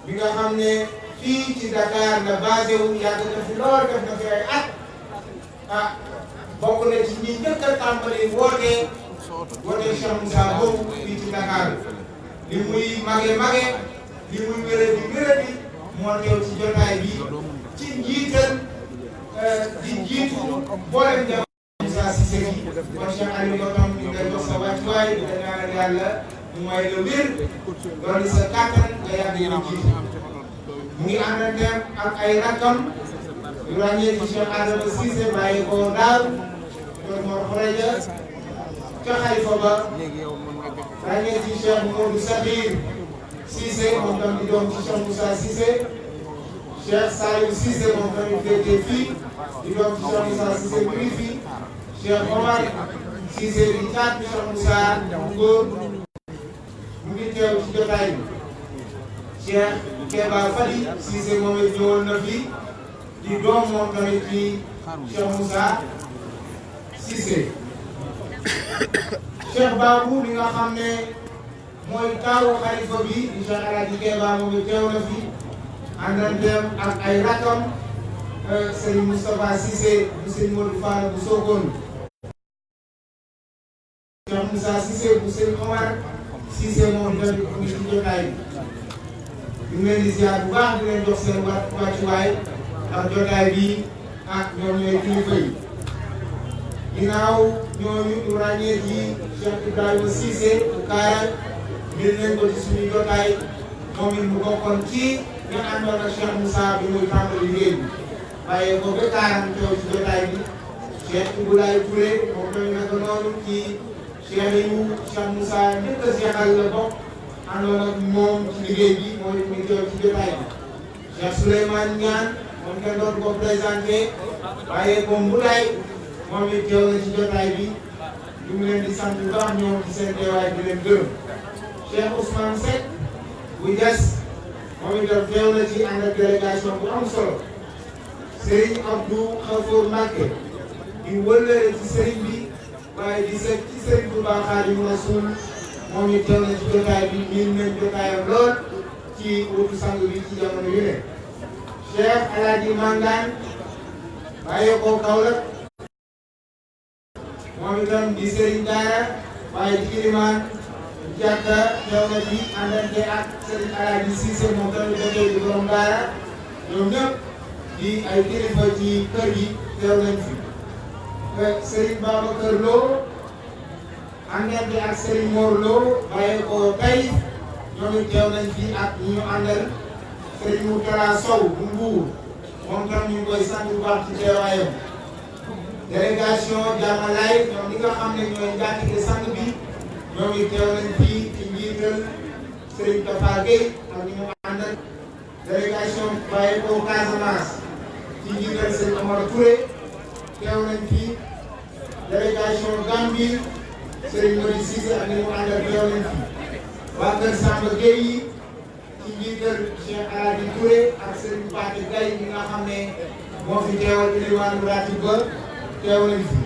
bi nga xam ne fii ci Dakar la basé wu yàgg na fi lool def na fi ay at bokk na ci ñi njëkk a tàmbali woote Cheikh Moussa boobu fii ci Dakar li muy mage li muy wéradi moo teew ci jotaay bi ci njiital di jiitu boolem jamono Moussa Cissé gi kon Cheikh Aliou ba tam ñu ngay jox sa wàccuwaay di la ñaanal yàlla mu may la wér loolu sa kàttan nga yàgg ñu jiitu mu ngi àndanteem ak ay rakkam yu ràññee ci Cheikh Adama Cissé bàyyi ko daaw Kër Mor Khoreja ca Xalifa ba ràññee ci Cheikh Modou Sakhir Cissé moom tam di doom ci Cheikh Moussa Cissé Cheikh Saliou Cissé moom tamit féetee fii di doom ci Cheikh Moussa Cissé mu ngi fii Cheikh Omar Cissé di caat bi Cheikh Moussa mu góor mu ngi teew ci jotaay bi Cheikh Keba Fadi Cissé moom it ñëwoon na fi di doom moom tamit ci Cheikh Moussa Cissé Cheikh Babou li nga xam ne mooy taawu xalifa bi di Cheikh Alaaji Keba moom it teew na fi àndanteem ak ay rakam Serigne Moustapha Cissé bu Serigne Modou Fall bu Sokone Cheikh Moussa Cissé bu Serigne Omar Cissé moom tamit mu ngi ci jotaay bi ñu leen di ziar bu baax di leen jox seen wàccuwaay ndax jotaay bi ñoom ñooy kilifa yi ginnaaw ñooñu ñu ràññee ci Cheikh Ibrahima Cissé bu Kaarang ngir nañ ko ci suñu jotaay moom it mu bokkoon ci ñu àndoon ak Cheikh Moussa bi muy tàmbali liggéey bi bàyyee ko ba Kaarang teew ci jotaay bi Cheikh Iboulaye Touré moom tamit naka noonu ci Cheikh yu Cheikh Moussa njëkk a seexal la bokk àndoon ak moom ci liggéey bi mooy mu teew ci jotaay bi Cheikh Souleymane Niane moom kenn dootu ko présenté bàyyee ko Mboudaay moom it teew na ci jotaay bi ñu ngi leen di sant bu baax ñoom ci seen teewaay di leen gërëm Cheikh Ousmane Seck bu des moom itam teew na ci ànd ak délégation bu am solo Serigne Abdou Khafour Mbacké di wëllëre ci Serigne bi waaye di seet ci Serigne Touba Xaadimu Rasuul moom it teew na ci jotaay bi miin nañ jotaayam lool ci wutu sang bi ci jamono yu ne Cheikh Alaaji Mangane bàyyee ko Kaolack moom itam di Serigne Daara waaye ci Kilimaan jàkka teew na fi àndante ak Serigne Alaaji Cissé moom tamit dafay di borom daara ñoom ñëpp di ay kilifa ci kër gi teew nañ fi Serigne Babacar Lo àndante ak Serigne Mor Lo bàyyee ko tey ñoom it teew nañ fi ak ñi ñu àndal Serigne Moutala Sow bu Mbuur moom tam ñu ngi koy sant bu baax ci teewaayam délégation Jàmmalaay ñoom ñi nga xam ne ñooy njaatige sang bi ñoom it teew nañ fii ci njiital Serigne Tafa Gueye ak ñi mu àndal délégation bàyyi ko Casamance ci njiital Serigne Omar Touré teew nañ fii délégation Gambie Serigne Modi Cissé ak ñi mu àndal teew nañ fii waa kër Samba Gueye yi ci njiital Cheikh Alaaji Touré ak Serigne Pathé Gaye ñi nga xam ne moo fi teewal ilimaan ratib ba teew nañ fi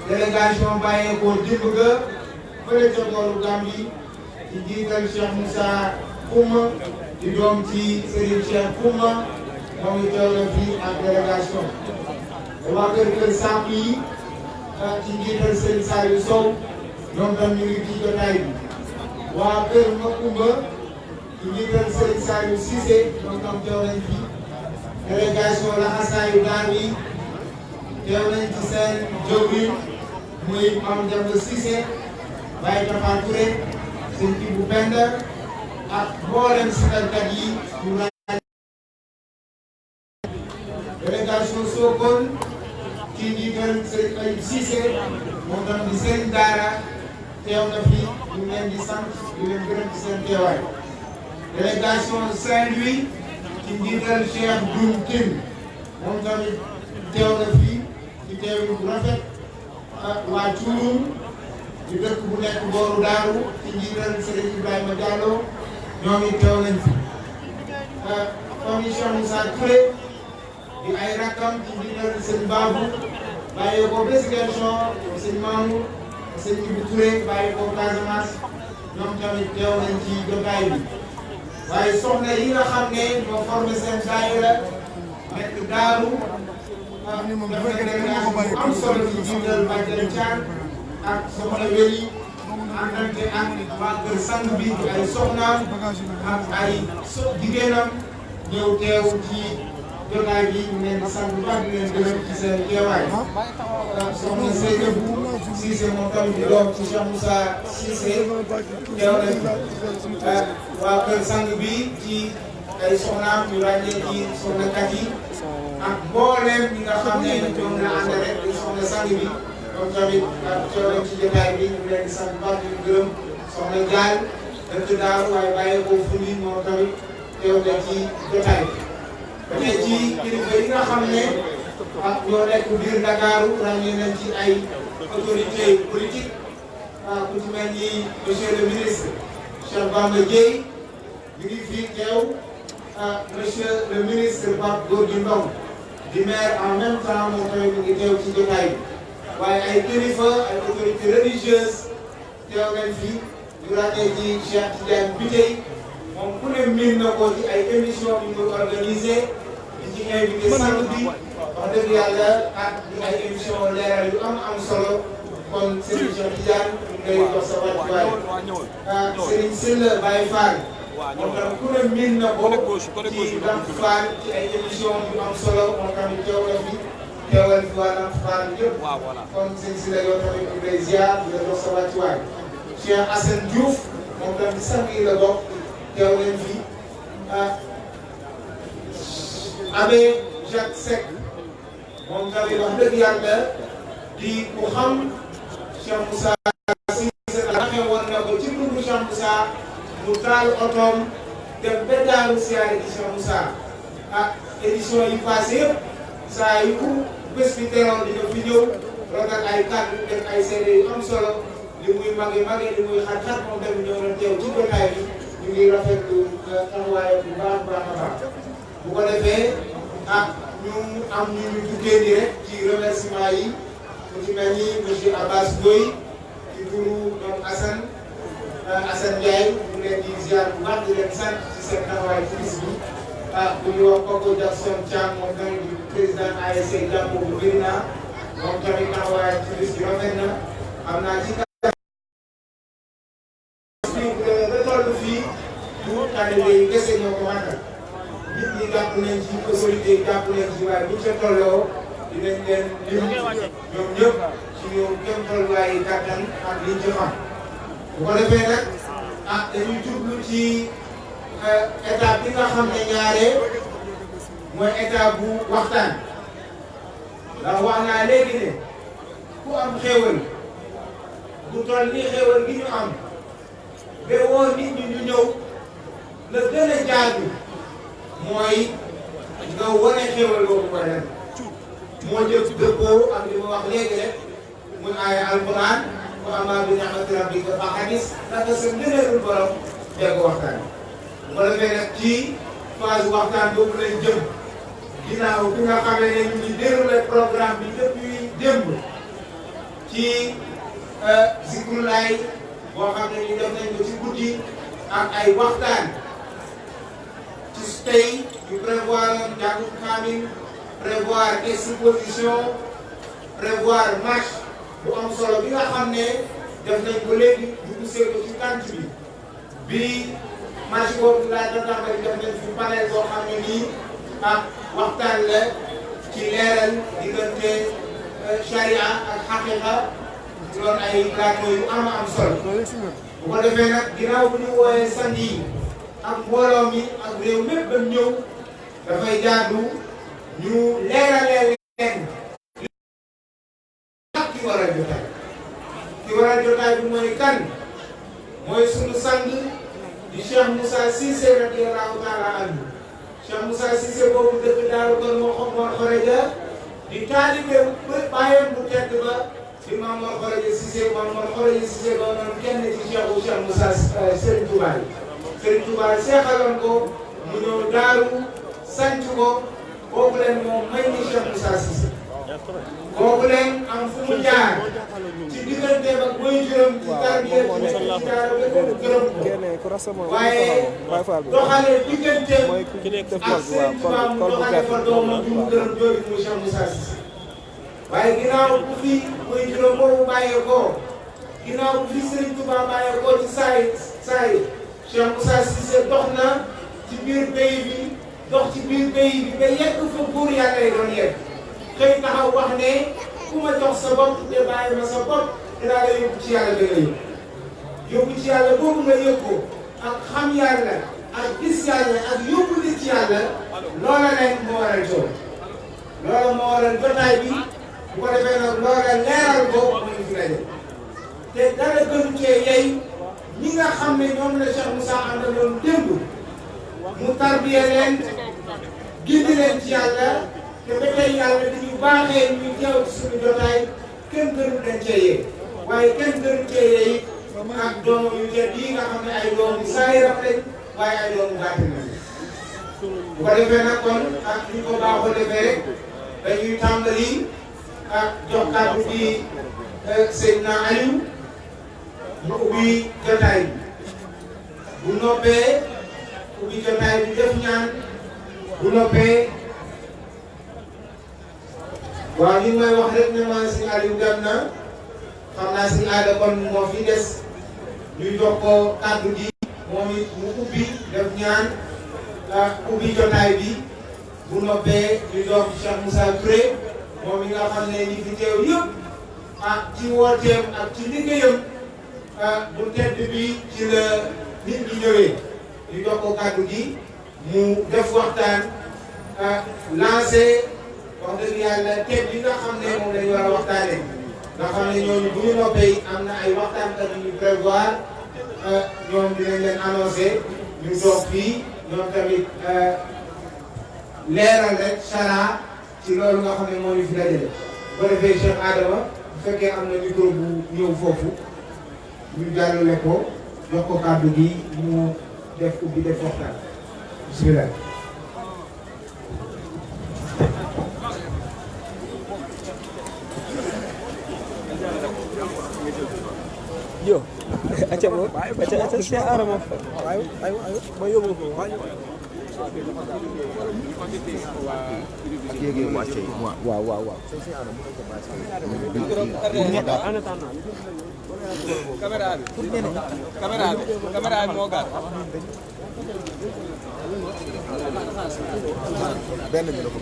délégation bàyyeekoo dimb ga fële ca boolu Gambie ci njiital Cheikh Moussa Kouma di doom ci Serigne Cheikh Kouma moom it teew na fi ak délégation waa kër Samb yi ci njiital Serigne Saliou Sow ñoom tam ñu ngi ci jotaay bi waa kër Makumba ci njiital Serigne Saliou Cissé ñoom tam teew nañ fi délégation laxasaayu daan yi teew nañ ci seen jëwriñ muy Mame Demba Cissé Baye Tafa Touré seen kii bu Penda ak mboolem sikarkat yi ñu ràññee délégation Sokone ci njiital Serigne Ayib Cissé moom tam di Serigne Daara teew na fi ñu leen di sant di leen gërëm ci seen teewaay délégation Saint-Louis ci njiital Cheikh Dioum Tine moom tamit teew na fi ci teewin bu rafet waa Cuurum di dëkk bu nekk booru Daaru ci njiital Serigne Ibrahima Diallo ñoom it teew nañ fi commission Moussa Touré di ay rakkam ci njiital Serigne Babou bàyyi ko Ziguinchor Serigne Mamour Serigne Ibou Touré bàyyi ko Casamance ñoom tamit teew nañ ci jotaay bi waaye soxna yi nga xam ne ñoo formé seen daayira nekk daaru am solo ci jiital Badiane Thiam ak soxna Weli àndante ak waa kër sang bi ay soxnaam ak ay jigéenam ñëw teew ci jotaay bi ñu leen di sant bu baax di leen gërëm ci seen teewaay soxna Seydou Cissé moom tamit di doom ci Cheikh Moussa Cissé teew nañ waa kër sang bi ci ay soxnaam ñu ràññee ci soxna kat yi ak mboolem ñi nga xam ne ñoom la ànd rek di soxna sang bi moom tamit teew nañ ci jotaay bi ñu leen di sant bu baax di leen gërëm soxna Dial dëkk Daaru waaye bàyyi ko fu ni moom tamit teew nañ ci jotaay bi. ba tey ci kilifa yi nga xam ne ñoo nekk biir Ndakaaru ràññee nañ ci ay autorités politiques ku ci mel ni monsieur le ministre Cheikh Bamba Dièye mi ngi fii teew monsieur le ministre Pape Gorgui Ndong di maire en même temps moom tamit mi ngi teew ci jotaay bi waaye ay kilifa ay autorités religieuses teew nañ fi ñu ràññee ci Cheikh Tidiane Bitèye moom ku ne miin na ko ci ay émission yu ñu organisé di ci invité sang bi wax dëgg yàlla ak di ay émission leeral yu am solo kon Serigne Cheikh Tidiane ñu ngi lay jox sa wàccuwaay Serigne Sylla Baye Fall moom tamit ku ne miin na ko ci Lamp Fall ci ay émission yu am solo moom tamit teew na fi teewal fi waa Lamp Fall yëpp kon Serigne Sylla yow tamit ñu ngi lay ziar di la jox sa wàccuwaay Cheikh Assane Diouf moom tamit sang yi la bokk teew nañ fi Abbé Jacques Seck moom tamit wax dëgg yàlla di ku xam Cheikh Moussa Cissé xamee woon na ko ci dundu Cheikh Moussa mu taal otoom dem ba Daaru siyaare ci Cheikh Moussa édition yi passé yëpp saa yu bés bi teroon dina fi ñëw rotal ay kàddu def ay seede yu am solo li muy mage li muy xat-xat moom tamit ñëw na teew ci jotaay bi ñu ngi rafetlu taxawaayam bu baax a baax bu ko defee ñu am ñu tukkee nii rek ci remerciement yi ku ci mel ni monsieur Abbas Ndoye ci turu ñoom Assane Ndiaye ñu leen di ziar bu baax di leen sant ci seen taxawaay ci bis bi bu ñu wax Koko Jackson Thiam moom tamit di président ASC Jàmbo bu Médina moom tamit taxawaay ci bis bi rafet na am naa ci taalibe yi kese ñoo ko matal nit ñi jàpp nañ ci autorité yi jàpp nañ ci waaye buñ ca tolloo dinañ leen lim ñoom ñëpp suñu kéem tolluwaay yi kàttan ak liñ ci xam bu ko defee nag dañuy jublu ci étape bi nga xam ne ñaare mooy étape bu waxtaan ndax wax naa léegi ne ku am xéewal bu toll nii xéewal gi ñu am ba woo nit ñi ñu ñëw la gën a jaadu mooy nga wane xéwal boobu ko ren moo jëf dëppoo ak li ma wax léegi rek muy aaya alquran wa ammaa bi ni'mati rabbika fa hadis naka sa ngëneelul borom dee ko waxtaan bu ko defee nag ci phase waxtaan boobu lañ jëm ginnaaw bi nga xamee ne ñu ngi déroulé programme bi depuis démb ci zikrulaay boo xam ne ñu def nañ ko ci guddi ak ay waxtaan ci tey ñu prévoir njàngu kaamil prévoir exposition prévoir marche bu am solo bi nga xam ne def nañ ko léegi dugg see ko ci tànt bi marche boobu laa doon tàmbali def nañ fi panel boo xam ne nii waxtaan la ci leeral diggante charia ak xaqiqa loolu ay plateau yu am solo bu ko defee nag ginnaaw bu ñu wooyee sant yi ak mbooloo mi ak réew mépp ba ñëw dafay jaadu ñu leeralee leen ak ki waral jotaay ki waral jotaay bi mooy kan mooy sunu sang di Cheikh Moussa Cissé radiyallahu taala anhu Cheikh Moussa Cissé boobu dëkk Daaru Kër Mor Xoreja di taalibe bàyyam bu tedd ba di Maam Mor Xoreja Cissé Maam Mor Xoreja Cissé doonoon kenn ci Cheikh Moussa Serigne Touba yi Serigne Touba seexaloon ko mu ñëw Daaru sanc ko boobu leen moom may ni Cheikh Moussa Cissé kooku leen am fu mu jaar ci diggante ak mooy juróom ci tarbiya ci nekk ci daara ba ko gërëm ko waaye doxale diggante ak Sëriñ Tuubaa mu doxale fa doomam bi mu gërëm jooju muy Cheikh Moussa Cissé waaye ginnaaw bu fi mooy juróom boobu bàyyeekoo ginnaaw bu fi Sëriñ Tuubaa bàyyeekoo ci saay Cheikh Moussa Cissé dox na ci biir pays bi dox ci biir pays bi ba yegg fa buur yàlla yi doon yegg xëy taxaw wax ne ku ma jox sa bopp te bàyyi ma sa bopp dinaa la yóbbu ci yàlla dana yóbbu ci yàlla boobu nga yëg ko ak xam yàlla ak gis yàlla ak yóbbu nit ci yàlla loola nekk moo waral coow loola moo waral jotaay bi bu ko defee nag loola leeral ko mu ngi fi daje te dara gënu cee yey ñi nga xam ne ñoom la Cheikh Moussa àndaloon démb mu tarbiya leen gindi leen ci yàlla te ba tey yàlla dañu baaxee ñu teew ci suñu jotaay kenn gënu leen cee yee waaye kenn gënu cee yee ak doomu yu tedd yi nga xam ne ay doomu saayiram lañ waaye ay doomu baatin lañ bu ko defee nag kon ak ñu ko baaxoo defee rek dañuy tàmbali ak jox kàddu bi Seydina Aliou mu ubbi jotaay bi bu noppee ubbi jotaay bi def ñaan bu noppee waaw li may wax rek ne ma si Aliou dem na xam naa si aada kon moo fi des ñu jox ko kàddu gi moom it mu ubbi def ñaan ubbi jotaay bi bu noppee ñu jox Cheikh Moussa Touré moom mi nga xam ne ñi fi teew yëpp ci wooteem ak ci liggéeyam bu tedd bi ci la nit ñi ñëwee ñu jox ko kàddu gi mu def waxtaan lancé wax dëgg yàlla thème yi nga xam ne moom lañu war a waxtaanee nga xam ne ñooñu bu ñu noppee am na ay waxtaankat yu ñu prévoir ñoom dinañ leen annoncé ñu toog fii ñoom tamit leeral rek chara ci loolu nga xam ne moo ñu fi dajale. bu ko defee Cheikh Adama bu fekkee am na micro bu ñëw foofu ñu jàllale ko jox ko kàddu gi mu def ubbi def waxtaan bismillah. Yo, acca mo, acca Cheikh Adama. Ayo, ma yóbbu ko. Waaw. Caméra bi moo gàtt. Benn bi la ko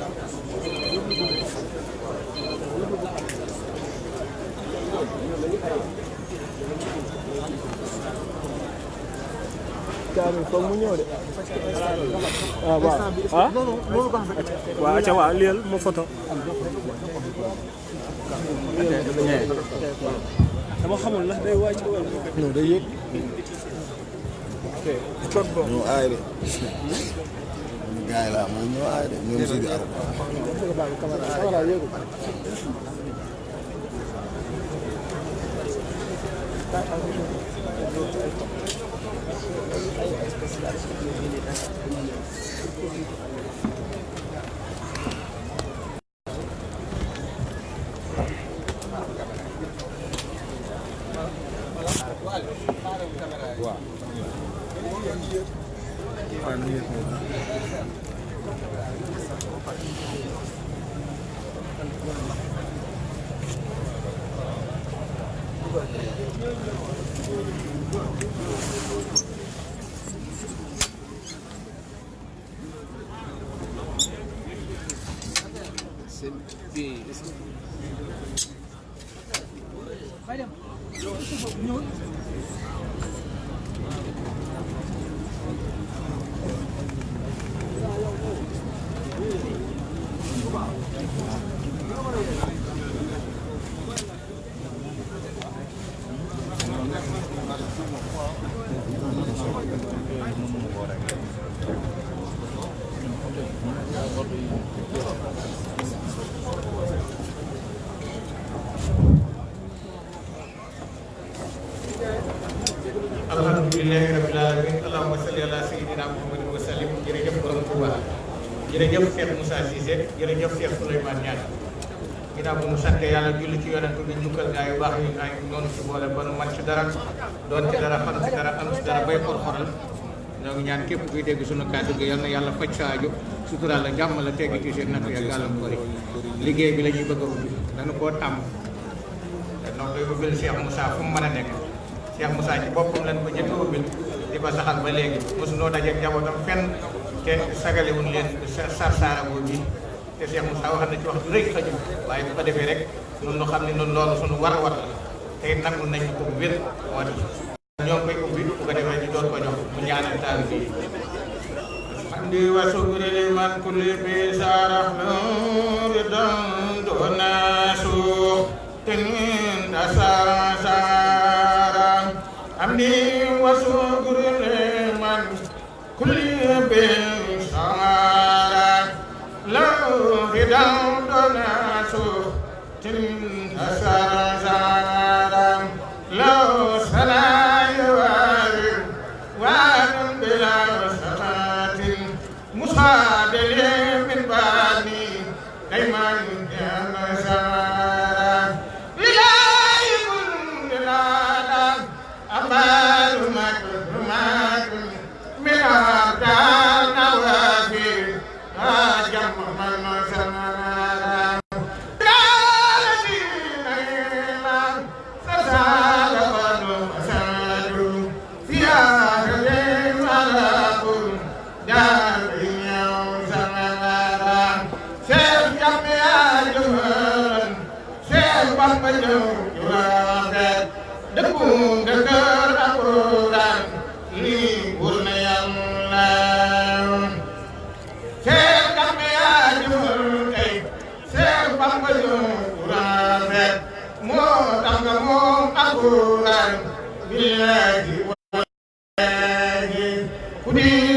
Kami foog mu ñëw de. Waaw. Waaw acca waaw liyal ma photo. Dama xamul ndax day wàcc wala. Non day yëg. ñu aay de. gaay la mo ñu aay de ñoom si di arab. Kamera yëgu. alhamdulillahi rabbil alamin allahumma salli ala sayyidina muhammadin wa sallim jërëjëf borom Touba jërëjëf Cheikh Moussa Cissé jërëjëf Cheikh Souleymane Niane ginnaaw bu ñu sante yàlla julli ci yonent bi njukkal gaa yu baax yi ay noonu ci boole ba nu man ci dara doon ci dara xam ci dara am ci dara bay xor-xoral ñoo ngi ñaan képp kuy dégg sunu kàddu gi yal na yàlla faj sa aajo sutural la jàmm la teggi ci seen nattu ya gàllankoor yi liggéey bi la ñuy bëgg a ubbi dañu koo tàmm te noo koy ubbil Cheikh Moussa fu mu mën a nekk Cheikh Moussa ci boppam lañ ko njëkk a ubbil di ko saxal ba léegi mosunoo dajeeg njabootam fenn te sagalewuñ leen sarsaaraboo bi te Cheikh Moussa wax na ci wax du rëy xaju waaye bu ko defee rek ñun ñu xam ne noonu loolu suñu war a war la te nangu nañu ko bu wér moo tax ñoo koy ubbi bu ko defee ñu doon ko jox mu ñaanal taal bi andi wa sukri liman kulli bi sarah ridan donasu tin asara andi wa sukri liman kulli bi sarah ridan donasu tin asara law salaya وعن بلا سخط مصادل من باني دايما كان سارا لله كل لا أمال مكرمات من أبدال نوافل أجم من سمارا لا الذين إلا سسال قدم سادوا فيها Kudi